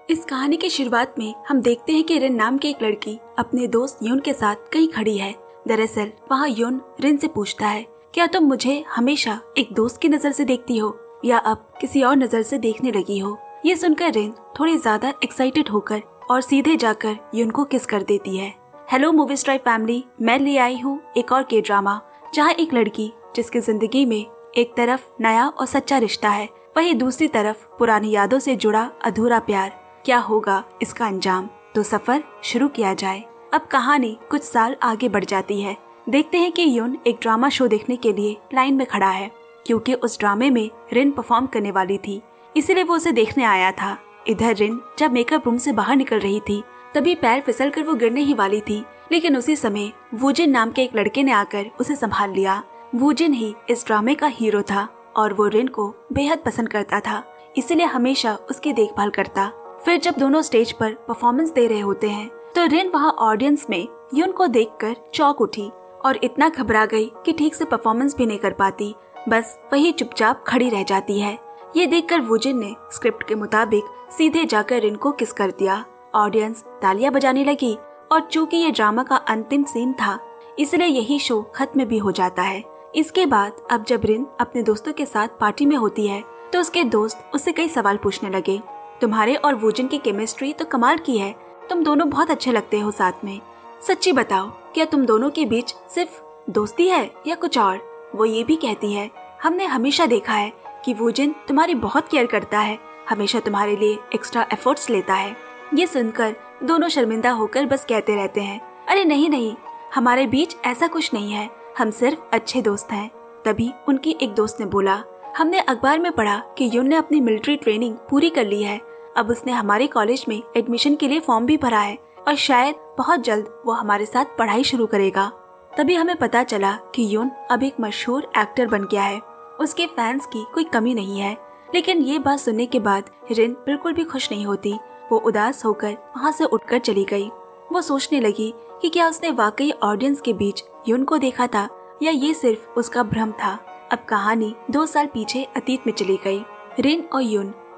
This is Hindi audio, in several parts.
इस कहानी की शुरुआत में हम देखते हैं कि रिन नाम की एक लड़की अपने दोस्त यून के साथ कहीं खड़ी है। दरअसल वहाँ यून रिन से पूछता है, क्या तुम मुझे हमेशा एक दोस्त की नजर से देखती हो या अब किसी और नजर से देखने लगी हो? ये सुनकर रिन थोड़ी ज्यादा एक्साइटेड होकर और सीधे जाकर यून को किस कर देती है। हेलो मूवी स्ट्राइक फैमिली, मैं ले आई हूँ एक और के ड्रामा, जहाँ एक लड़की जिसकी जिंदगी में एक तरफ नया और सच्चा रिश्ता है, वहीं दूसरी तरफ पुरानी यादों से जुड़ा अधूरा प्यार। क्या होगा इसका अंजाम? तो सफर शुरू किया जाए। अब कहानी कुछ साल आगे बढ़ जाती है। देखते हैं कि यून एक ड्रामा शो देखने के लिए लाइन में खड़ा है, क्योंकि उस ड्रामे में रिन परफॉर्म करने वाली थी, इसीलिए वो उसे देखने आया था। इधर रिन जब मेकअप रूम से बाहर निकल रही थी, तभी पैर फिसल कर वो गिरने ही वाली थी, लेकिन उसी समय वूजिन नाम के एक लड़के ने आकर उसे संभाल लिया। वूजिन ही इस ड्रामे का हीरो था और वो रिन को बेहद पसंद करता था, इसीलिए हमेशा उसकी देखभाल करता। फिर जब दोनों स्टेज पर परफॉर्मेंस दे रहे होते हैं, तो रिन वहाँ ऑडियंस में यून को देखकर चौंक उठी और इतना घबरा गई कि ठीक से परफॉर्मेंस भी नहीं कर पाती, बस वही चुपचाप खड़ी रह जाती है। ये देखकर वूजिन ने स्क्रिप्ट के मुताबिक सीधे जाकर रिन को किस कर दिया। ऑडियंस तालियां बजाने लगी और चूंकि ये ड्रामा का अंतिम सीन था, इसलिए यही शो खत्म भी हो जाता है। इसके बाद अब जब रिन अपने दोस्तों के साथ पार्टी में होती है, तो उसके दोस्त उससे कई सवाल पूछने लगे। तुम्हारे और वूजिन की केमिस्ट्री तो कमाल की है, तुम दोनों बहुत अच्छे लगते हो साथ में। सच्ची बताओ, क्या तुम दोनों के बीच सिर्फ दोस्ती है या कुछ और? वो ये भी कहती है, हमने हमेशा देखा है कि वूजिन तुम्हारी बहुत केयर करता है, हमेशा तुम्हारे लिए एक्स्ट्रा एफर्ट्स लेता है। ये सुनकर दोनों शर्मिंदा होकर बस कहते रहते हैं, अरे नहीं नहीं, हमारे बीच ऐसा कुछ नहीं है, हम सिर्फ अच्छे दोस्त हैं। तभी उनकी एक दोस्त ने बोला, हमने अखबार में पढ़ा कि यून ने अपनी मिलिट्री ट्रेनिंग पूरी कर ली है, अब उसने हमारे कॉलेज में एडमिशन के लिए फॉर्म भी भरा है और शायद बहुत जल्द वो हमारे साथ पढ़ाई शुरू करेगा। तभी हमें पता चला कि यून अब एक मशहूर एक्टर बन गया है, उसके फैंस की कोई कमी नहीं है। लेकिन ये बात सुनने के बाद रिन बिल्कुल भी खुश नहीं होती। वो उदास होकर वहाँ से उठकर चली गई। वो सोचने लगी कि क्या उसने वाकई ऑडियंस के बीच यून को देखा था या ये सिर्फ उसका भ्रम था। अब कहानी 2 साल पीछे अतीत में चली गई। रिन और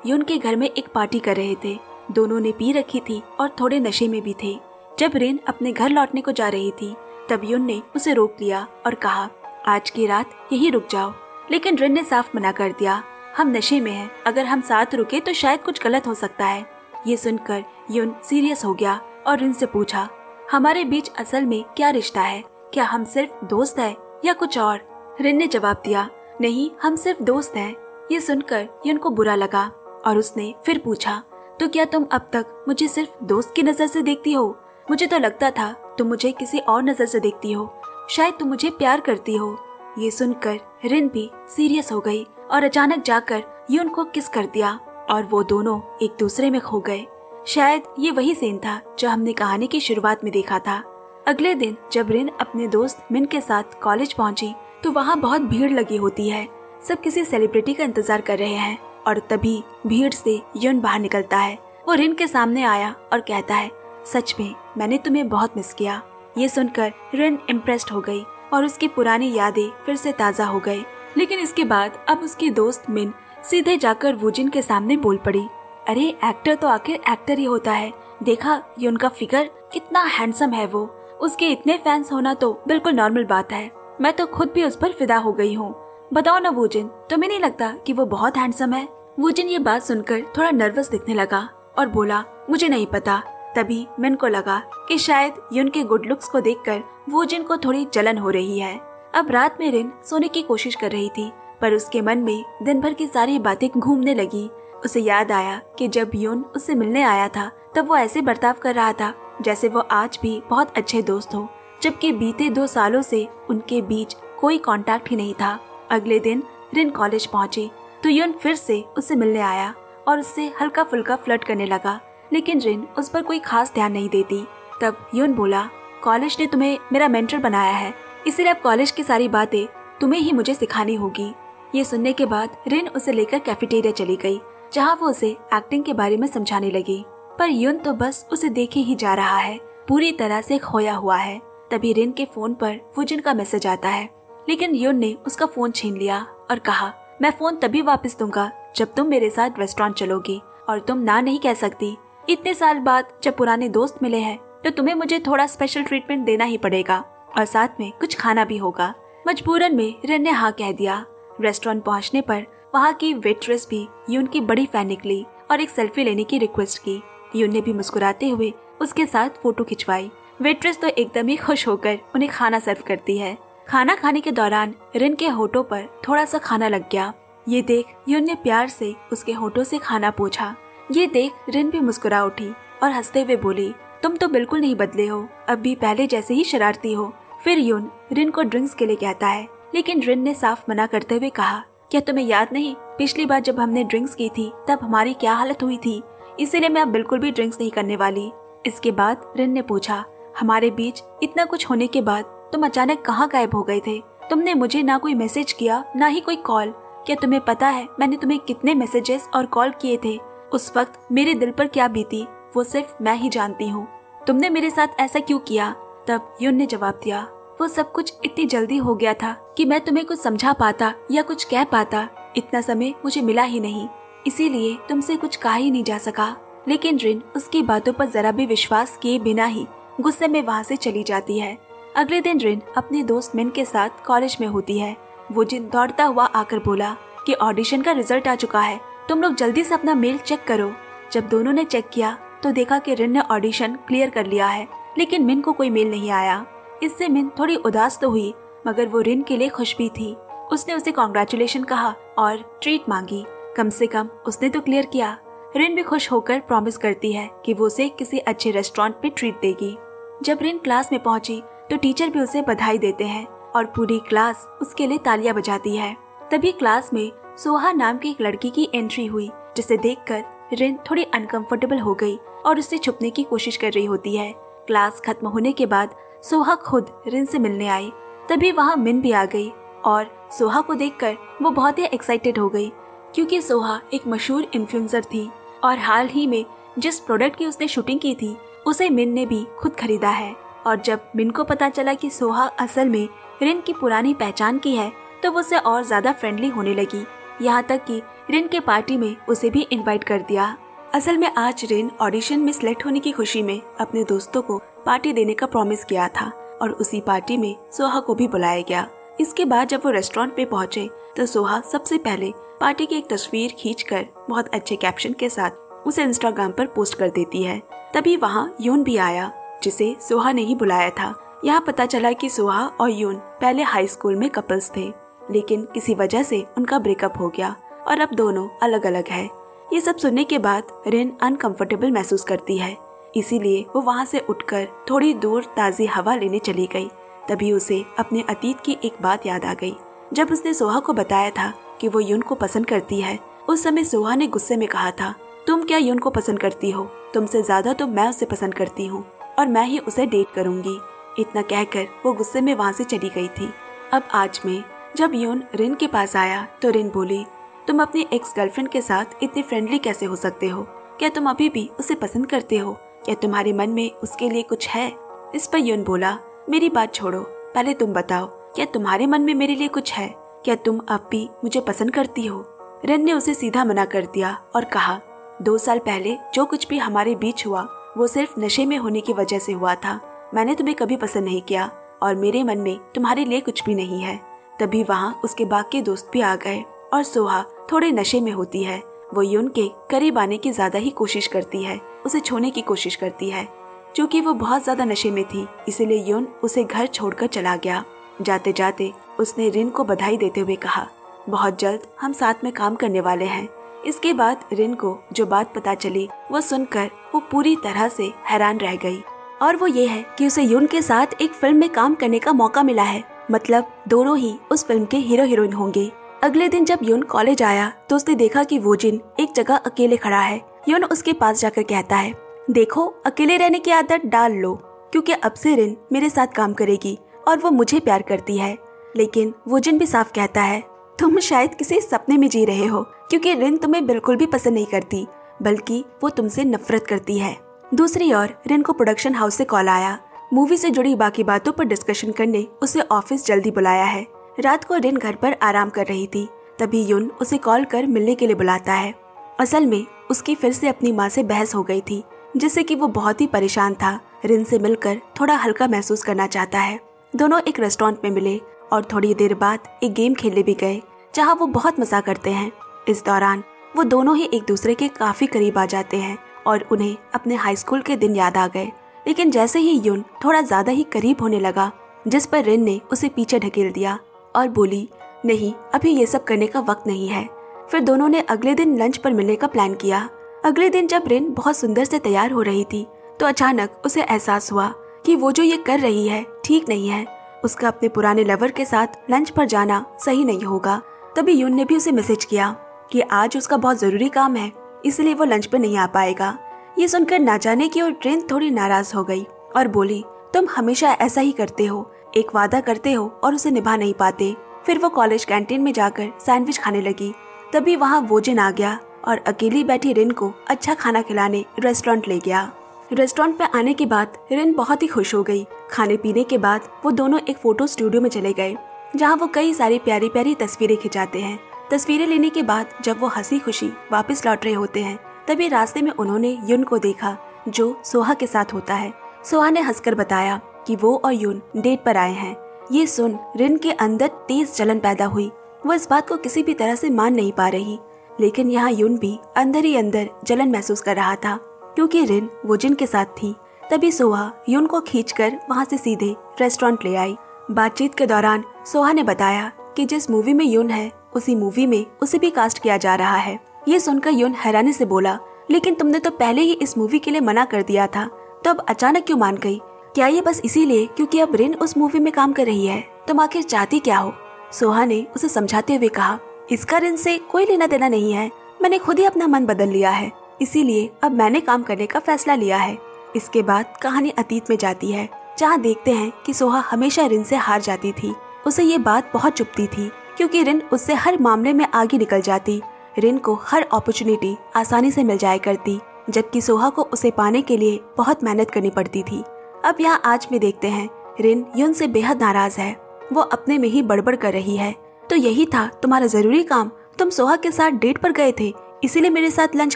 यून के घर में एक पार्टी कर रहे थे। दोनों ने पी रखी थी और थोड़े नशे में भी थे। जब रिन अपने घर लौटने को जा रही थी, तब यून ने उसे रोक लिया और कहा, आज की रात यहीं रुक जाओ। लेकिन रिन ने साफ मना कर दिया, हम नशे में हैं, अगर हम साथ रुके तो शायद कुछ गलत हो सकता है। ये सुनकर यून सीरियस हो गया और रिन से पूछा, हमारे बीच असल में क्या रिश्ता है? क्या हम सिर्फ दोस्त हैं या कुछ और? रिन ने जवाब दिया, नहीं, हम सिर्फ दोस्त हैं। ये सुनकर यून को बुरा लगा और उसने फिर पूछा, तो क्या तुम अब तक मुझे सिर्फ दोस्त की नजर से देखती हो? मुझे तो लगता था तुम मुझे किसी और नजर से देखती हो, शायद तुम मुझे प्यार करती हो। ये सुनकर रिन भी सीरियस हो गई और अचानक जाकर यून को किस कर दिया और वो दोनों एक दूसरे में खो गए। शायद ये वही सीन था जो हमने कहानी की शुरुआत में देखा था। अगले दिन जब रिन अपने दोस्त मिन के साथ कॉलेज पहुंची, तो वहाँ बहुत भीड़ लगी होती है। सब किसी सेलिब्रिटी का इंतजार कर रहे हैं और तभी भीड़ से यून बाहर निकलता है। वो रिन के सामने आया और कहता है, सच में मैंने तुम्हें बहुत मिस किया। ये सुनकर रिन इम्प्रेस्ड हो गई और उसकी पुरानी यादें फिर से ताज़ा हो गई। लेकिन इसके बाद अब उसकी दोस्त मिन सीधे जाकर वूजिन के सामने बोल पड़ी, अरे एक्टर तो आखिर एक्टर ही होता है, देखा यून का फिगर कितना हैंडसम है, वो उसके इतने फैंस होना तो बिल्कुल नॉर्मल बात है। मैं तो खुद भी उस पर फिदा हो गई हूँ। बताओ ना वूजिन, तुम्हें नहीं लगता कि वो बहुत हैंडसम है? वूजिन ये बात सुनकर थोड़ा नर्वस दिखने लगा और बोला, मुझे नहीं पता। तभी मिन को लगा कि शायद यून के गुड लुक्स को देखकर वूजिन को थोड़ी जलन हो रही है। अब रात में रिन सोने की कोशिश कर रही थी, पर उसके मन में दिन भर की सारी बातें घूमने लगी। उसे याद आया कि जब यून उससे मिलने आया था, तब वो ऐसे बर्ताव कर रहा था जैसे वो आज भी बहुत अच्छे दोस्त हो, जबकि बीते 2 सालों से उनके बीच कोई कांटेक्ट ही नहीं था। अगले दिन रिन कॉलेज पहुंची तो यून फिर से उससे मिलने आया और उससे हल्का फुल्का फ्लर्ट करने लगा, लेकिन रिन उस पर कोई खास ध्यान नहीं देती। तब यून बोला, कॉलेज ने तुम्हें मेरा मेंटर बनाया है, इसलिए अब कॉलेज की सारी बातें तुम्हें ही मुझे सिखानी होगी। ये सुनने के बाद रिन उसे लेकर कैफेटेरिया चली गई, जहाँ वो उसे एक्टिंग के बारे में समझाने लगी। पर यून तो बस उसे देखे ही जा रहा है, पूरी तरह से खोया हुआ है। तभी रिन के फोन पर वूजिन का मैसेज आता है, लेकिन यून ने उसका फोन छीन लिया और कहा, मैं फोन तभी वापस दूंगा जब तुम मेरे साथ रेस्टोरेंट चलोगी, और तुम ना नहीं कह सकती। इतने साल बाद जब पुराने दोस्त मिले हैं तो तुम्हें मुझे थोड़ा स्पेशल ट्रीटमेंट देना ही पड़ेगा और साथ में कुछ खाना भी होगा। मजबूरन में रिन ने हाँ कह दिया। रेस्टोरेंट पहुंचने पर वहाँ की वेट्रेस भी यून की बड़ी फैन निकली और एक सेल्फी लेने की रिक्वेस्ट की। यून ने भी मुस्कुराते हुए उसके साथ फोटो खिंचवाई। वेट्रेस तो एकदम ही खुश होकर उन्हें खाना सर्व करती है। खाना खाने के दौरान रिन के होठों पर थोड़ा सा खाना लग गया। ये देख यून ने प्यार से उसके होठों से खाना पोंछा। ये देख रिन भी मुस्कुरा उठी और हंसते हुए बोली, तुम तो बिल्कुल नहीं बदले हो, अब भी पहले जैसे ही शरारती हो। फिर यून रिन को ड्रिंक्स के लिए कहता है, लेकिन रिन ने साफ मना करते हुए कहा, क्या तुम्हें याद नहीं पिछली बार जब हमने ड्रिंक्स की थी तब हमारी क्या हालत हुई थी, इसीलिए मैं अब बिल्कुल भी ड्रिंक्स नहीं करने वाली। इसके बाद रिन ने पूछा, हमारे बीच इतना कुछ होने के बाद तुम अचानक कहाँ गायब हो गए थे? तुमने मुझे ना कोई मैसेज किया ना ही कोई कॉल। क्या तुम्हें पता है मैंने तुम्हें कितने मैसेजेस और कॉल किए थे? उस वक्त मेरे दिल पर क्या बीती वो सिर्फ मैं ही जानती हूँ। तुमने मेरे साथ ऐसा क्यों किया? तब यून ने जवाब दिया, वो सब कुछ इतनी जल्दी हो गया था कि मैं तुम्हें कुछ समझा पाता या कुछ कह पाता, इतना समय मुझे मिला ही नहीं, इसीलिए तुमसे कुछ कहा ही नहीं जा सका। लेकिन रिन उसकी बातों पर जरा भी विश्वास किए बिना ही गुस्से में वहाँ से चली जाती है। अगले दिन रिन अपने दोस्त मिन के साथ कॉलेज में होती है। वो जिन दौड़ता हुआ आकर बोला कि ऑडिशन का रिजल्ट आ चुका है, तुम लोग जल्दी से अपना मेल चेक करो। जब दोनों ने चेक किया तो देखा कि रिन ने ऑडिशन क्लियर कर लिया है, लेकिन मिन को कोई मेल नहीं आया। इससे मिन थोड़ी उदास तो हुई, मगर वो रिन के लिए खुश भी थी। उसने उसे कॉन्ग्रेचुलेशन कहा और ट्रीट मांगी। कम से कम उसने तो क्लियर किया। रिन भी खुश होकर प्रॉमिस करती है कि वो उसे किसी अच्छे रेस्टोरेंट पे ट्रीट देगी। जब रिन क्लास में पहुंची तो टीचर भी उसे बधाई देते हैं और पूरी क्लास उसके लिए तालियां बजाती है। तभी क्लास में सोहा नाम की एक लड़की की एंट्री हुई, जिसे देखकर रिन थोड़ी अनकंफर्टेबल हो गई और उससे छुपने की कोशिश कर रही होती है। क्लास खत्म होने के बाद सोहा खुद रिन से मिलने आई। तभी वहाँ मिन भी आ गई और सोहा को देखकर वो बहुत ही एक्साइटेड हो गई, क्योंकि सोहा एक मशहूर इन्फ्लुएंसर थी और हाल ही में जिस प्रोडक्ट की उसने शूटिंग की थी उसे मिन ने भी खुद खरीदा है। और जब मिन को पता चला कि सोहा असल में रिन की पुरानी पहचान की है तो वो उससे और ज्यादा फ्रेंडली होने लगी, यहाँ तक कि रिन के पार्टी में उसे भी इनवाइट कर दिया। असल में आज रिन ऑडिशन में सिलेक्ट होने की खुशी में अपने दोस्तों को पार्टी देने का प्रॉमिस किया था और उसी पार्टी में सोहा को भी बुलाया गया। इसके बाद जब वो रेस्टोरेंट पे पहुंचे तो सोहा सबसे पहले पार्टी की एक तस्वीर खींचकर बहुत अच्छे कैप्शन के साथ उसे इंस्टाग्राम पर पोस्ट कर देती है। तभी वहाँ यून भी आया, जिसे सोहा ने ही बुलाया था। यहाँ पता चला कि सोहा और यून पहले हाई स्कूल में कपल्स थे, लेकिन किसी वजह से उनका ब्रेकअप हो गया और अब दोनों अलग अलग है। ये सब सुनने के बाद रिन अनकंफर्टेबल महसूस करती है, इसीलिए वो वहाँ से उठकर थोड़ी दूर ताज़ी हवा लेने चली गई। तभी उसे अपने अतीत की एक बात याद आ गई। जब उसने सोहा को बताया था कि वो यून को पसंद करती है, उस समय सोहा ने गुस्से में कहा था, तुम क्या यून को पसंद करती हो? तुमसे ज्यादा तो मैं उसे पसंद करती हूँ और मैं ही उसे डेट करूंगी। इतना कहकर वो गुस्से में वहाँ से चली गई थी। अब आज में जब यून रिन के पास आया तो रिन बोली, तुम अपनी एक्स गर्लफ्रेंड के साथ इतनी फ्रेंडली कैसे हो सकते हो? क्या तुम अभी भी उसे पसंद करते हो? क्या तुम्हारे मन में उसके लिए कुछ है? इस पर यून बोला, मेरी बात छोड़ो, पहले तुम बताओ, क्या तुम्हारे मन में मेरे लिए कुछ है? क्या तुम अब भी मुझे पसंद करती हो? रिन ने उसे सीधा मना कर दिया और कहा, 2 साल पहले जो कुछ भी हमारे बीच हुआ वो सिर्फ नशे में होने की वजह से हुआ था। मैंने तुम्हें कभी पसंद नहीं किया और मेरे मन में तुम्हारे लिए कुछ भी नहीं है। तभी वहाँ उसके बाकी दोस्त भी आ गए और सोहा थोड़े नशे में होती है। वो यून के करीब आने की ज्यादा ही कोशिश करती है, उसे छूने की कोशिश करती है। क्योंकि वो बहुत ज्यादा नशे में थी, इसीलिए यून उसे घर छोड़कर चला गया। जाते जाते उसने रिन को बधाई देते हुए कहा, बहुत जल्द हम साथ में काम करने वाले हैं। इसके बाद रिन को जो बात पता चली वो सुनकर वो पूरी तरह से हैरान रह गई, और वो ये है कि उसे यून के साथ एक फिल्म में काम करने का मौका मिला है। मतलब दोनों ही उस फिल्म के हीरो हीरोइन होंगे। अगले दिन जब यून कॉलेज आया तो उसने देखा कि वो जिन एक जगह अकेले खड़ा है। यून उसके पास जाकर कहता है, देखो अकेले रहने की आदत डाल लो, क्योंकि अब से रिन मेरे साथ काम करेगी और वो मुझे प्यार करती है। लेकिन वो जिन भी साफ कहता है, तुम शायद किसी सपने में जी रहे हो, क्योंकि रिन तुम्हें बिल्कुल भी पसंद नहीं करती, बल्कि वो तुमसे नफरत करती है। दूसरी ओर रिन को प्रोडक्शन हाउस से कॉल आया। मूवी से जुड़ी बाकी बातों पर डिस्कशन करने उसे ऑफिस जल्दी बुलाया है। रात को रिन घर पर आराम कर रही थी, तभी यून उसे कॉल कर मिलने के लिए बुलाता है। असल में उसकी फिर से अपनी माँ से बहस हो गई थी, जिससे कि वो बहुत ही परेशान था। रिन से मिलकर थोड़ा हल्का महसूस करना चाहता है। दोनों एक रेस्टोरेंट में मिले और थोड़ी देर बाद एक गेम खेलने भी गए, जहाँ वो बहुत मजा करते हैं। इस दौरान वो दोनों ही एक दूसरे के काफी करीब आ जाते हैं और उन्हें अपने हाई स्कूल के दिन याद आ गए। लेकिन जैसे ही यून थोड़ा ज्यादा ही करीब होने लगा, जिस पर रिन ने उसे पीछे ढकेल दिया और बोली, नहीं, अभी ये सब करने का वक्त नहीं है। फिर दोनों ने अगले दिन लंच पर मिलने का प्लान किया। अगले दिन जब रिन बहुत सुंदर से तैयार हो रही थी, तो अचानक उसे एहसास हुआ कि वो जो ये कर रही है ठीक नहीं है। उसका अपने पुराने लवर के साथ लंच पर जाना सही नहीं होगा। तभी यून ने भी उसे मैसेज किया कि आज उसका बहुत जरूरी काम है, इसलिए वो लंच पर नहीं आ पाएगा। ये सुनकर ना जाने की और रिन थोड़ी नाराज हो गई और बोली, तुम हमेशा ऐसा ही करते हो, एक वादा करते हो और उसे निभा नहीं पाते। फिर वो कॉलेज कैंटीन में जाकर सैंडविच खाने लगी। तभी वहाँ वोजिन आ गया और अकेली बैठी रिन को अच्छा खाना खिलाने रेस्टोरेंट ले गया। रेस्टोरेंट पे आने के बाद रिन बहुत ही खुश हो गई। खाने पीने के बाद वो दोनों एक फोटो स्टूडियो में चले गए, जहाँ वो कई सारी प्यारी प्यारी तस्वीरें खिंचाते हैं। तस्वीरें लेने के बाद जब वो हंसी खुशी वापस लौट रहे होते हैं, तभी रास्ते में उन्होंने यून को देखा, जो सोहा के साथ होता है। सोहा ने हंसकर बताया कि वो और यून डेट पर आए हैं। ये सुन रिन के अंदर तेज जलन पैदा हुई। वो इस बात को किसी भी तरह से मान नहीं पा रही, लेकिन यहाँ यून भी अंदर ही अंदर जलन महसूस कर रहा था, क्योंकि रिन वोजिन के साथ थी। तभी सोहा यून को खींचकर वहाँ से सीधे रेस्टोरेंट ले आई। बातचीत के दौरान सोहा ने बताया कि जिस मूवी में यून है, उसी मूवी में उसे भी कास्ट किया जा रहा है। ये सुनकर यून हैरानी से बोला, लेकिन तुमने तो पहले ही इस मूवी के लिए मना कर दिया था, तो अब अचानक क्यों मान गई? क्या ये बस इसीलिए क्योंकि अब रिन उस मूवी में काम कर रही है? तुम आखिर चाहती क्या हो? सोहा ने उसे समझाते हुए कहा, इसका रिन से कोई लेना देना नहीं है। मैंने खुद ही अपना मन बदल लिया है, इसीलिए अब मैंने काम करने का फैसला लिया है। इसके बाद कहानी अतीत में जाती है, जहाँ देखते हैं कि सोहा हमेशा रिन से हार जाती थी। उसे ये बात बहुत चुभती थी, क्योंकि रिन उससे हर मामले में आगे निकल जाती। रिन को हर अपॉर्चुनिटी आसानी से मिल जाया करती, जबकि सोहा को उसे पाने के लिए बहुत मेहनत करनी पड़ती थी। अब यहाँ आज में देखते हैं रिन यून से बेहद नाराज है। वो अपने में ही बड़बड़ कर रही है, तो यही था तुम्हारा जरूरी काम? तुम सोहा के साथ डेट पर गए थे, इसीलिए मेरे साथ लंच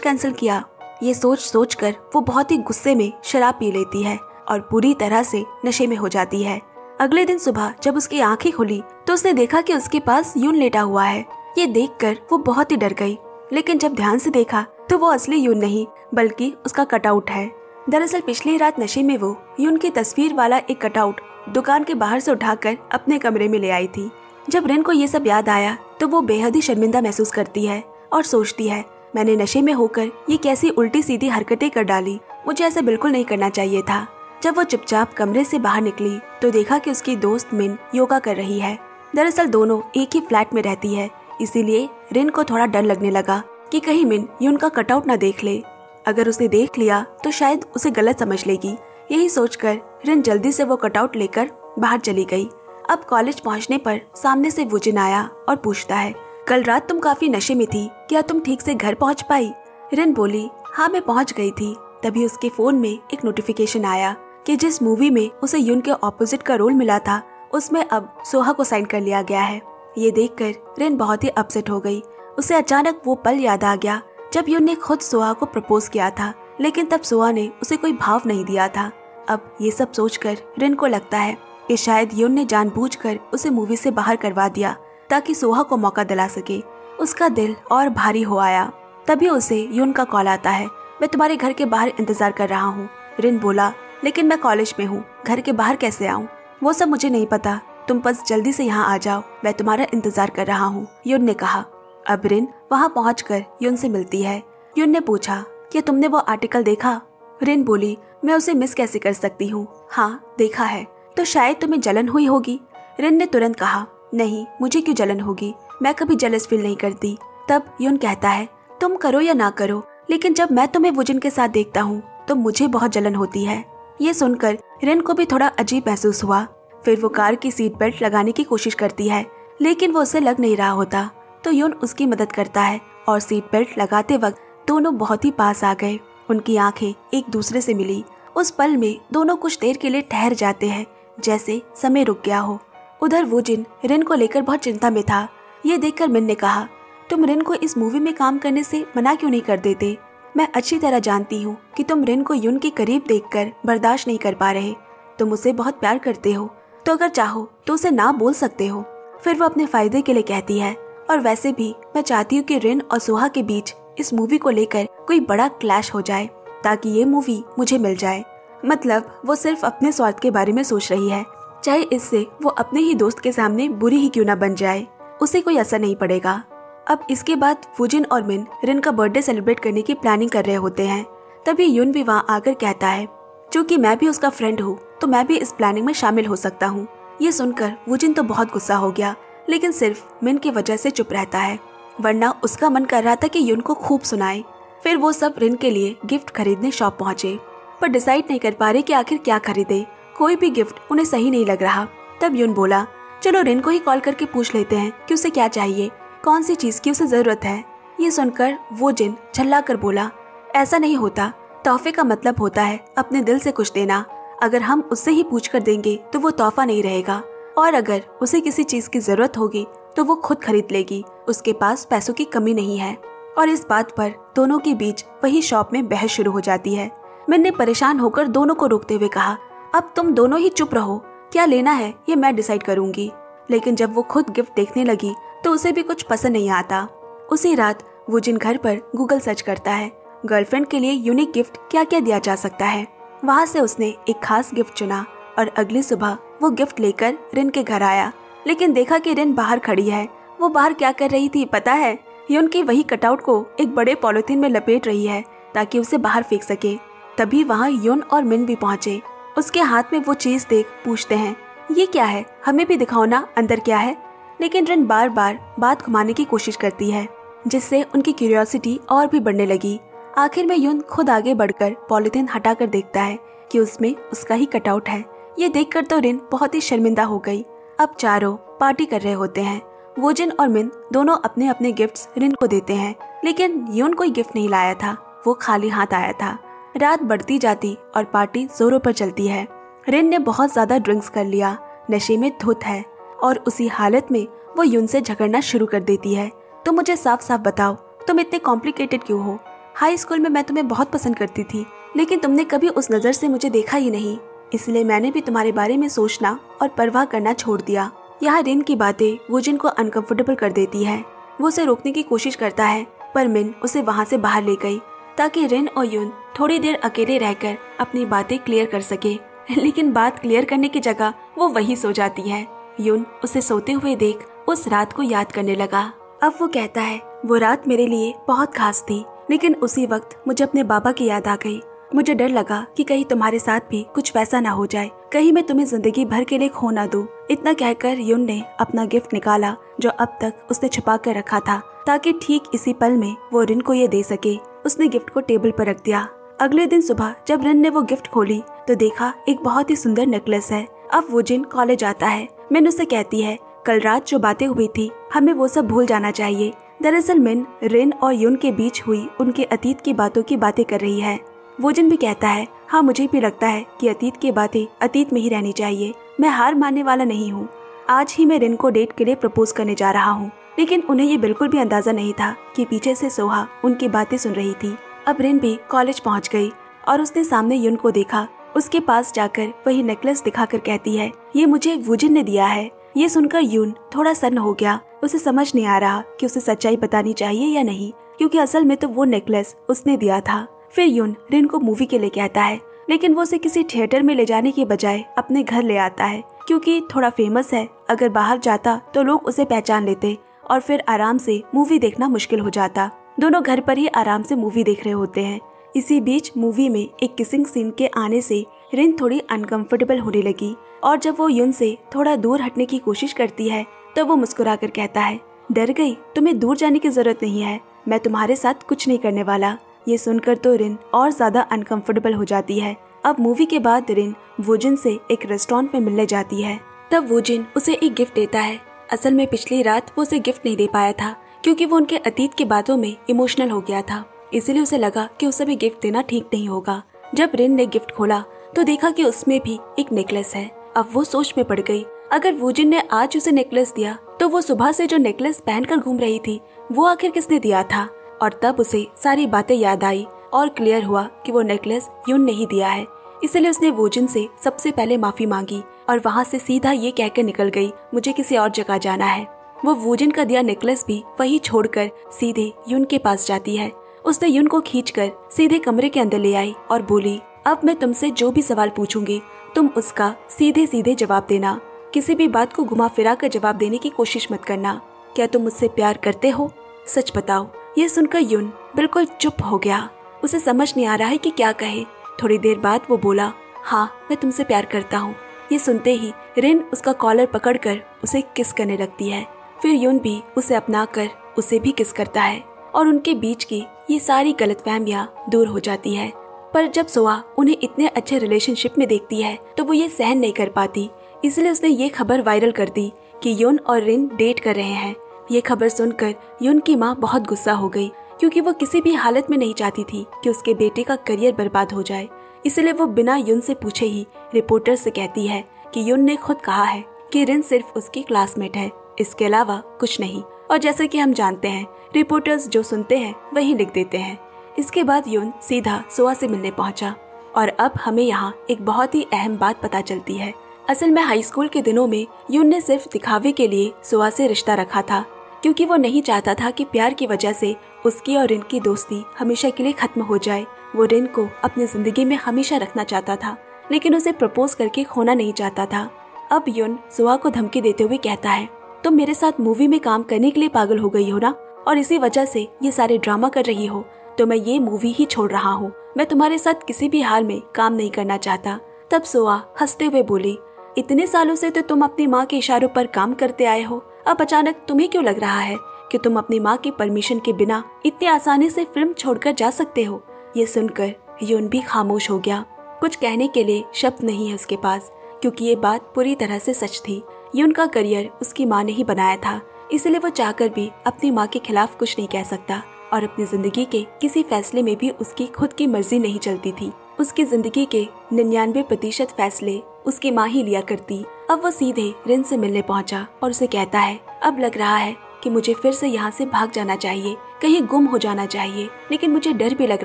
कैंसिल किया। ये सोच कर वो बहुत ही गुस्से में शराब पी लेती है और पूरी तरह से नशे में हो जाती है। अगले दिन सुबह जब उसकी आंखें खुली, तो उसने देखा कि उसके पास यून लेटा हुआ है। ये देखकर वो बहुत ही डर गई, लेकिन जब ध्यान से देखा तो वो असली यून नहीं, बल्कि उसका कटआउट है। दरअसल पिछली रात नशे में वो यून की तस्वीर वाला एक कटआउट दुकान के बाहर से उठाकर अपने कमरे में ले आई थी। जब रिन को ये सब याद आया, तो वो बेहद ही शर्मिंदा महसूस करती है और सोचती है, मैंने नशे में होकर ये कैसी उल्टी सीधी हरकतें कर डाली, मुझे ऐसा बिल्कुल नहीं करना चाहिए था। जब वो चुपचाप कमरे से बाहर निकली, तो देखा कि उसकी दोस्त मिन योगा कर रही है। दरअसल दोनों एक ही फ्लैट में रहती है, इसीलिए रिन को थोड़ा डर लगने लगा कि कहीं मिन यून का कटआउट न देख ले। अगर उसे देख लिया तो शायद उसे गलत समझ लेगी। यही सोचकर रिन जल्दी से वो कटआउट लेकर बाहर चली गई। अब कॉलेज पहुंचने पर सामने से वोजिन आया और पूछता है, कल रात तुम काफी नशे में थी, क्या तुम ठीक से घर पहुंच पाई? रिन बोली, हाँ मैं पहुंच गई थी। तभी उसके फोन में एक नोटिफिकेशन आया कि जिस मूवी में उसे यून के ऑपोजिट का रोल मिला था, उसमें अब सोहा को साइन कर लिया गया है। ये देखकर रिन बहुत ही अपसेट हो गई। उसे अचानक वो पल याद आ गया जब यून ने खुद सोहा को प्रपोज किया था, लेकिन तब सोहा ने उसे कोई भाव नहीं दिया था। अब ये सब सोचकर रिन को लगता है कि शायद यून ने जानबूझकर उसे मूवी से बाहर करवा दिया, ताकि सोहा को मौका दिला सके। उसका दिल और भारी हो आया। तभी उसे यून का कॉल आता है, मैं तुम्हारे घर के बाहर इंतजार कर रहा हूँ। रिन बोला, लेकिन मैं कॉलेज में हूँ, घर के बाहर कैसे आऊँ? वो सब मुझे नहीं पता, तुम बस जल्दी से यहाँ आ जाओ, मैं तुम्हारा इंतजार कर रहा हूँ, यून ने कहा। अब रिन वहाँ पहुँचकर यून से मिलती है। यून ने पूछा, क्या तुमने वो आर्टिकल देखा? रिन बोली, मैं उसे मिस कैसे कर सकती हूँ? हाँ देखा है। तो शायद तुम्हें जलन हुई होगी। रिन ने तुरंत कहा, नहीं, मुझे क्यों जलन होगी, मैं कभी जेलस फील नहीं करती। तब यून कहता है, तुम करो या ना करो, लेकिन जब मैं तुम्हें वोजिन के साथ देखता हूँ तो मुझे बहुत जलन होती है। ये सुनकर रिन को भी थोड़ा अजीब महसूस हुआ। फिर वो कार की सीट बेल्ट लगाने की कोशिश करती है, लेकिन वो उसे लग नहीं रहा होता, तो यून उसकी मदद करता है और सीट बेल्ट लगाते वक्त दोनों बहुत ही पास आ गए। उनकी आंखें एक दूसरे से मिली। उस पल में दोनों कुछ देर के लिए ठहर जाते हैं, जैसे समय रुक गया हो। उधर वोजिन रिन को लेकर बहुत चिंता में था। ये देखकर मिन ने कहा, तुम रिन को इस मूवी में काम करने से मना क्यों नहीं कर देते? मैं अच्छी तरह जानती हूँ कि तुम रिन को यून के करीब देखकर बर्दाश्त नहीं कर पा रहे। तुम उसे बहुत प्यार करते हो, तो अगर चाहो तो उसे ना बोल सकते हो। फिर वो अपने फायदे के लिए कहती है, और वैसे भी मैं चाहती हूँ कि रिन और सुहा के बीच इस मूवी को लेकर कोई बड़ा क्लैश हो जाए, ताकि ये मूवी मुझे मिल जाए। मतलब वो सिर्फ अपने स्वार्थ के बारे में सोच रही है, चाहे इससे वो अपने ही दोस्त के सामने बुरी ही क्यों ना बन जाए, उसे कोई असर नहीं पड़ेगा। अब इसके बाद वुजिन और मिन रिन का बर्थडे सेलिब्रेट करने की प्लानिंग कर रहे होते हैं। तभी यून भी वहाँ आकर कहता है, क्योंकि मैं भी उसका फ्रेंड हूँ तो मैं भी इस प्लानिंग में शामिल हो सकता हूँ। ये सुनकर वुजिन तो बहुत गुस्सा हो गया, लेकिन सिर्फ मिन की वजह से चुप रहता है, वरना उसका मन कर रहा था कि यून को खूब सुनाए। फिर वो सब रिन के लिए गिफ्ट खरीदने शॉप पहुँचे, पर डिसाइड नहीं कर पा रहे कि आखिर क्या खरीदे। कोई भी गिफ्ट उन्हें सही नहीं लग रहा। तब यून बोला, चलो रिन को ही कॉल करके पूछ लेते हैं कि उसे क्या चाहिए, कौन सी चीज की उसे जरूरत है। ये सुनकर वुजिन झल्ला कर बोला, ऐसा नहीं होता। तोहफे का मतलब होता है अपने दिल से कुछ देना। अगर हम उससे ही पूछ कर देंगे तो वो तोहफा नहीं रहेगा, और अगर उसे किसी चीज की जरूरत होगी तो वो खुद खरीद लेगी। उसके पास पैसों की कमी नहीं है। और इस बात पर दोनों के बीच वही शॉप में बहस शुरू हो जाती है। मैंने परेशान होकर दोनों को रोकते हुए कहा, अब तुम दोनों ही चुप रहो, क्या लेना है ये मैं डिसाइड करूंगी। लेकिन जब वो खुद गिफ्ट देखने लगी तो उसे भी कुछ पसंद नहीं आता। उसी रात वुजिन घर पर गूगल सर्च करता है, गर्लफ्रेंड के लिए यूनिक गिफ्ट क्या क्या दिया जा सकता है। वहाँ से उसने एक खास गिफ्ट चुना और अगली सुबह वो गिफ्ट लेकर रिन के घर आया। लेकिन देखा कि रिन बाहर खड़ी है। वो बाहर क्या कर रही थी पता है? यून की वही कटआउट को एक बड़े पॉलिथीन में लपेट रही है ताकि उसे बाहर फेंक सके। तभी वहाँ यून और मिन भी पहुँचे। उसके हाथ में वो चीज देख पूछते हैं, ये क्या है, हमें भी दिखाओ ना अंदर क्या है। लेकिन रिन बार बार बात घुमाने की कोशिश करती है, जिससे उनकी क्यूरियोसिटी और भी बढ़ने लगी। आखिर में यून खुद आगे बढ़कर पॉलिथीन हटाकर देखता है कि उसमें उसका ही कटआउट है। ये देखकर तो रिन बहुत ही शर्मिंदा हो गई। अब चारों पार्टी कर रहे होते हैं। वुजिन और मिन दोनों अपने अपने गिफ्ट्स रिन को देते हैं, लेकिन यून कोई गिफ्ट नहीं लाया था, वो खाली हाथ आया था। रात बढ़ती जाती और पार्टी जोरों पर चलती है। रिन ने बहुत ज्यादा ड्रिंक्स कर लिया, नशे में धुत है, और उसी हालत में वो यून से झगड़ना शुरू कर देती है। तो मुझे साफ साफ बताओ, तुम इतने कॉम्प्लिकेटेड क्यों हो? हाई स्कूल में मैं तुम्हें बहुत पसंद करती थी, लेकिन तुमने कभी उस नजर से मुझे देखा ही नहीं, इसलिए मैंने भी तुम्हारे बारे में सोचना और परवाह करना छोड़ दिया। यहाँ रिन की बातें वुजिन को अनकंफर्टेबल कर देती है। वो उसे रोकने की कोशिश करता है, पर मिन उसे वहाँ से बाहर ले गई ताकि रिन और यून थोड़ी देर अकेले रहकर अपनी बातें क्लियर कर सके। लेकिन बात क्लियर करने की जगह वो वही सो जाती है। यून उसे सोते हुए देख उस रात को याद करने लगा। अब वो कहता है, वो रात मेरे लिए बहुत खास थी, लेकिन उसी वक्त मुझे अपने बाबा की याद आ गई। मुझे डर लगा कि कहीं तुम्हारे साथ भी कुछ वैसा ना हो जाए, कहीं मैं तुम्हें जिंदगी भर के लिए खो ना दूं। इतना कहकर यून ने अपना गिफ्ट निकाला जो अब तक उसने छुपा कर रखा था, ताकि ठीक इसी पल में वो रिन को ये दे सके। उसने गिफ्ट को टेबल पर रख दिया। अगले दिन सुबह जब रिन ने वो गिफ्ट खोली तो देखा एक बहुत ही सुंदर नेकलेस है। अब वुजिन कॉलेज आता है। मिन उसे कहती है, कल रात जो बातें हुई थी हमें वो सब भूल जाना चाहिए। दरअसल मिन रिन और यून के बीच हुई उनके अतीत की बातों की बातें कर रही है। वुजिन भी कहता है, हाँ मुझे भी लगता है कि अतीत की बातें अतीत में ही रहनी चाहिए। मैं हार मानने वाला नहीं हूँ। आज ही मैं रिन को डेट के लिए प्रपोज करने जा रहा हूँ। लेकिन उन्हें ये बिल्कुल भी अंदाजा नहीं था कि पीछे से सोहा उनकी बातें सुन रही थी। अब रिन भी कॉलेज पहुँच गई और उसने सामने यून को देखा। उसके पास जाकर वही नेकलेस दिखाकर कहती है, ये मुझे वुजिन ने दिया है। ये सुनकर यून थोड़ा सन्न हो गया। उसे समझ नहीं आ रहा कि उसे सच्चाई बतानी चाहिए या नहीं, क्योंकि असल में तो वो नेकलेस उसने दिया था। फिर यून रिन को मूवी के लिए कहता है, लेकिन वो उसे किसी थिएटर में ले जाने के बजाय अपने घर ले आता है, क्योंकि थोड़ा फेमस है। अगर बाहर जाता तो लोग उसे पहचान लेते और फिर आराम से मूवी देखना मुश्किल हो जाता। दोनों घर पर ही आराम से मूवी देख रहे होते हैं। इसी बीच मूवी में एक किसिंग सीन के आने से रिन थोड़ी अनकंफर्टेबल होने लगी, और जब वो यून से थोड़ा दूर हटने की कोशिश करती है तो वो मुस्कुराकर कहता है, डर गई? तुम्हें दूर जाने की जरूरत नहीं है, मैं तुम्हारे साथ कुछ नहीं करने वाला। ये सुनकर तो रिन और ज्यादा अनकंफर्टेबल हो जाती है। अब मूवी के बाद रिन वुजिन से एक रेस्टोरेंट में मिलने जाती है। तब वुजिन उसे एक गिफ्ट देता है। असल में पिछली रात वो उसे गिफ्ट नहीं दे पाया था, क्योंकि वो उनके अतीत की बातों में इमोशनल हो गया था। इसीलिए उसे लगा कि उसे भी गिफ्ट देना ठीक नहीं होगा। जब रिन ने गिफ्ट खोला तो देखा कि उसमें भी एक नेकलेस है। अब वो सोच में पड़ गई, अगर वुजिन ने आज उसे नेकलेस दिया तो वो सुबह से जो नेकलेस पहनकर घूम रही थी वो आखिर किसने दिया था। और तब उसे सारी बातें याद आई और क्लियर हुआ कि वो नेकलेस यून ने ही दिया है। इसलिए उसने वूजिन से सबसे पहले माफी मांगी और वहाँ से सीधा ये कहकर निकल गई, मुझे किसी और जगह जाना है। वो वूजिन का दिया नेकलेस भी वही छोड़कर सीधे यून के पास जाती है। उसने यून को खींचकर सीधे कमरे के अंदर ले आई और बोली, अब मैं तुमसे जो भी सवाल पूछूंगी तुम उसका सीधे सीधे जवाब देना। किसी भी बात को घुमा फिरा कर जवाब देने की कोशिश मत करना। क्या तुम मुझसे प्यार करते हो? सच बताओ। ये सुनकर यून बिल्कुल चुप हो गया। उसे समझ नहीं आ रहा है कि क्या कहे। थोड़ी देर बाद वो बोला, हाँ मैं तुमसे प्यार करता हूँ। ये सुनते ही रिन उसका कॉलर पकड़कर उसे किस करने लगती है। फिर यून भी उसे अपना कर उसे भी किस करता है और उनके बीच की ये सारी गलतफहमियां दूर हो जाती है। पर जब सोआ उन्हें इतने अच्छे रिलेशनशिप में देखती है तो वो ये सहन नहीं कर पाती। इसलिए उसने ये खबर वायरल कर दी कि यून और रिन डेट कर रहे हैं। ये खबर सुनकर यून की माँ बहुत गुस्सा हो गई, क्योंकि वो किसी भी हालत में नहीं चाहती थी कि उसके बेटे का करियर बर्बाद हो जाए। इसलिए वो बिना यून से पूछे ही रिपोर्टर से कहती है कि यून ने खुद कहा है कि रिन सिर्फ उसकी क्लासमेट है, इसके अलावा कुछ नहीं। और जैसा कि हम जानते हैं, रिपोर्टर्स जो सुनते हैं वही लिख देते हैं। इसके बाद यून सीधा सोआ से मिलने पहुंचा और अब हमें यहाँ एक बहुत ही अहम बात पता चलती है। असल में हाई स्कूल के दिनों में यून ने सिर्फ दिखावे के लिए सोआ से रिश्ता रखा था, क्योंकि वो नहीं चाहता था कि प्यार की वजह से उसकी और रिन की दोस्ती हमेशा के लिए खत्म हो जाए। वो रिन को अपनी जिंदगी में हमेशा रखना चाहता था, लेकिन उसे प्रपोज करके खोना नहीं चाहता था। अब यून सोआ को धमकी देते हुए कहता है, तुम मेरे साथ मूवी में काम करने के लिए पागल हो गई हो ना, और इसी वजह से ये सारे ड्रामा कर रही हो, तो मैं ये मूवी ही छोड़ रहा हूँ। मैं तुम्हारे साथ किसी भी हाल में काम नहीं करना चाहता। तब सोआ हंसते हुए बोली, इतने सालों से तो तुम अपनी माँ के इशारों पर काम करते आए हो, अब अचानक तुम्हें क्यों लग रहा है कि तुम अपनी माँ की परमिशन के बिना इतनी आसानी से फिल्म छोड़कर जा सकते हो? ये सुनकर यून भी खामोश हो गया। कुछ कहने के लिए शब्द नहीं है उसके पास, क्योंकि ये बात पूरी तरह से सच थी। यून का करियर उसकी माँ ने ही बनाया था, इसलिए वो चाहकर भी अपनी माँ के खिलाफ कुछ नहीं कह सकता और अपनी जिंदगी के किसी फैसले में भी उसकी खुद की मर्जी नहीं चलती थी। उसकी जिंदगी के 99% फैसले उसकी माँ ही लिया करती। अब वो सीधे रिन से मिलने पहुंचा और उसे कहता है, अब लग रहा है कि मुझे फिर से यहाँ से भाग जाना चाहिए, कहीं गुम हो जाना चाहिए। लेकिन मुझे डर भी लग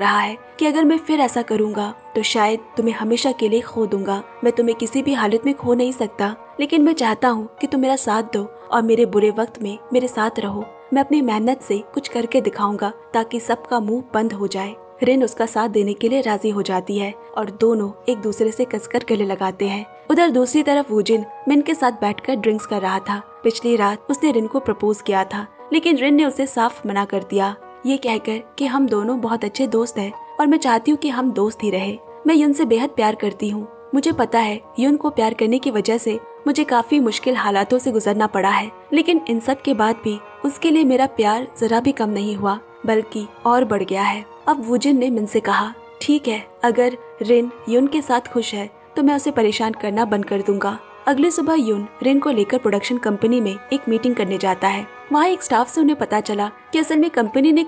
रहा है कि अगर मैं फिर ऐसा करूँगा तो शायद तुम्हें हमेशा के लिए खो दूंगा। मैं तुम्हें किसी भी हालत में खो नहीं सकता, लेकिन मैं चाहता हूँ कि तुम मेरा साथ दो और मेरे बुरे वक्त में मेरे साथ रहो। मैं अपनी मेहनत से कुछ करके दिखाऊंगा ताकि सबका मुंह बंद हो जाए। रिन उसका साथ देने के लिए राजी हो जाती है और दोनों एक दूसरे से कसकर गले लगाते हैं। उधर दूसरी तरफ वूजिन मिन के साथ बैठकर ड्रिंक्स कर रहा था। पिछली रात उसने रिन को प्रपोज किया था, लेकिन रिन ने उसे साफ मना कर दिया, ये कहकर कि हम दोनों बहुत अच्छे दोस्त हैं और मैं चाहती हूँ कि हम दोस्त ही रहे। मैं यून से बेहद प्यार करती हूँ। मुझे पता है यून को प्यार करने की वजह से मुझे काफी मुश्किल हालातों से गुजरना पड़ा है, लेकिन इन सब के बाद भी उसके लिए मेरा प्यार जरा भी कम नहीं हुआ, बल्कि और बढ़ गया है। अब वूजिन ने मिन से कहा, ठीक है, अगर रिन यून के साथ खुश है तो मैं उसे परेशान करना बंद कर दूंगा। अगली सुबह यून रिन को लेकर प्रोडक्शन कंपनी में एक मीटिंग करने जाता है। वहाँ एक स्टाफ से उन्हें पता चला कि असल में कंपनी ने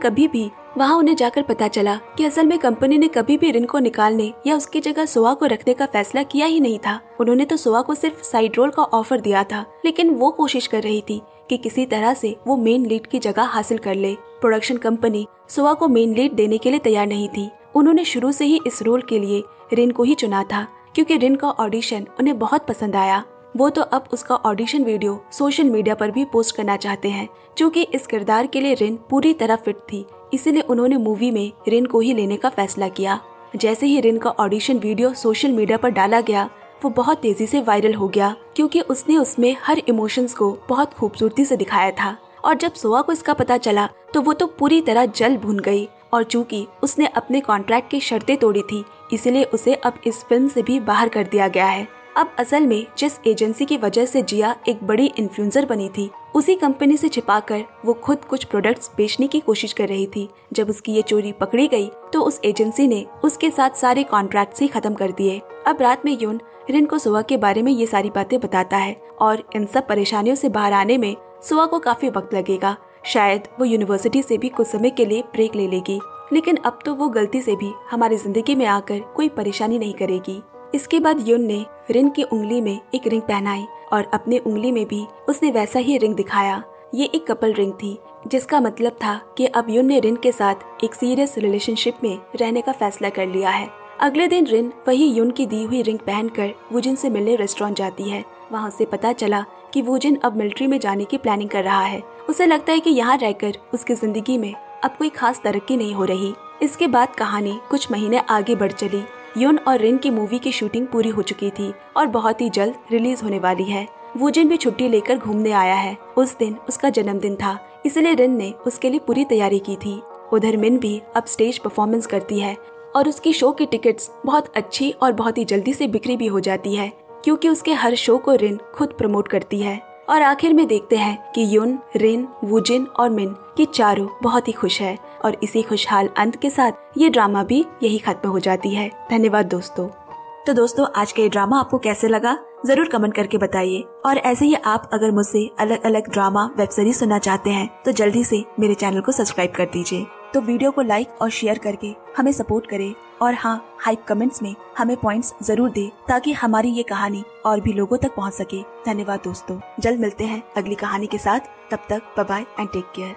कभी भी रिन को निकालने या उसकी जगह सोआ को रखने का फैसला किया ही नहीं था। उन्होंने तो सोआ को सिर्फ साइड रोल का ऑफर दिया था, लेकिन वो कोशिश कर रही थी कि किसी तरह से वो मेन लीड की जगह हासिल कर ले। प्रोडक्शन कंपनी सोआ को मेन लीड देने के लिए तैयार नहीं थी। उन्होंने शुरू से ही इस रोल के लिए रिन को ही चुना था, क्योंकि रिन का ऑडिशन उन्हें बहुत पसंद आया। वो तो अब उसका ऑडिशन वीडियो सोशल मीडिया पर भी पोस्ट करना चाहते हैं। क्योंकि इस किरदार के लिए रिन पूरी तरह फिट थी, इसीलिए उन्होंने मूवी में रिन को ही लेने का फैसला किया। जैसे ही रिन का ऑडिशन वीडियो सोशल मीडिया पर डाला गया, वो बहुत तेजी से वायरल हो गया, क्योंकि उसने उसमें हर इमोशंस को बहुत खूबसूरती से दिखाया था। और जब सोआ को इसका पता चला तो वो तो पूरी तरह जल भून गई, और चूंकि उसने अपने कॉन्ट्रैक्ट की शर्तें तोड़ी थी, इसलिए उसे अब इस फिल्म से भी बाहर कर दिया गया है। अब असल में जिस एजेंसी की वजह से जिया एक बड़ी इन्फ्लुएंसर बनी थी, उसी कंपनी से छिपाकर वो खुद कुछ प्रोडक्ट्स बेचने की कोशिश कर रही थी। जब उसकी ये चोरी पकड़ी गई तो उस एजेंसी ने उसके साथ सारे कॉन्ट्रैक्ट्स ही खत्म कर दिए। अब रात में यून रिन को सोआ के बारे में ये सारी बातें बताता है, और इन सब परेशानियों से बाहर आने में सोआ को काफी वक्त लगेगा। शायद वो यूनिवर्सिटी से भी कुछ समय के लिए ब्रेक ले लेगी, लेकिन अब तो वो गलती से भी हमारी जिंदगी में आकर कोई परेशानी नहीं करेगी। इसके बाद यून ने रिन की उंगली में एक रिंग पहनाई और अपनी उंगली में भी उसने वैसा ही रिंग दिखाया। ये एक कपल रिंग थी, जिसका मतलब था कि अब युन ने रिन के साथ एक सीरियस रिलेशनशिप में रहने का फैसला कर लिया है। अगले दिन रिन वही युन की दी हुई रिंग पहनकर वूजिन से मिलने रेस्टोरेंट जाती है। वहाँ से पता चला कि वूजिन अब मिलिट्री में जाने की प्लानिंग कर रहा है। उसे लगता है कि यहाँ रहकर उसकी जिंदगी में अब कोई खास तरक्की नहीं हो रही। इसके बाद कहानी कुछ महीने आगे बढ़ चली। युन और रिन की मूवी की शूटिंग पूरी हो चुकी थी और बहुत ही जल्द रिलीज होने वाली है। वूजिन भी छुट्टी लेकर घूमने आया है। उस दिन उसका जन्मदिन था, इसलिए रिन ने उसके लिए पूरी तैयारी की थी। उधर मिन भी अब स्टेज परफॉर्मेंस करती है और उसकी शो की टिकट्स बहुत अच्छी और बहुत ही जल्दी से बिक्री भी हो जाती है, क्योंकि उसके हर शो को रिन खुद प्रमोट करती है। और आखिर में देखते हैं कि युन, रिन, वूजिन और मिन ये चारों बहुत ही खुश है और इसी खुशहाल अंत के साथ ये ड्रामा भी यही खत्म हो जाती है। धन्यवाद दोस्तों। तो दोस्तों, आज का ये ड्रामा आपको कैसे लगा जरूर कमेंट करके बताइए। और ऐसे ही आप अगर मुझसे अलग अलग ड्रामा वेब सीरीज सुनना चाहते हैं तो जल्दी से मेरे चैनल को सब्सक्राइब कर दीजिए। तो वीडियो को लाइक और शेयर करके हमें सपोर्ट करें और हाँ, हाइप कमेंट्स में हमें पॉइंट्स जरूर दे ताकि हमारी ये कहानी और भी लोगों तक पहुँच सके। धन्यवाद दोस्तों, जल्द मिलते हैं अगली कहानी के साथ। तब तक bye bye and take care.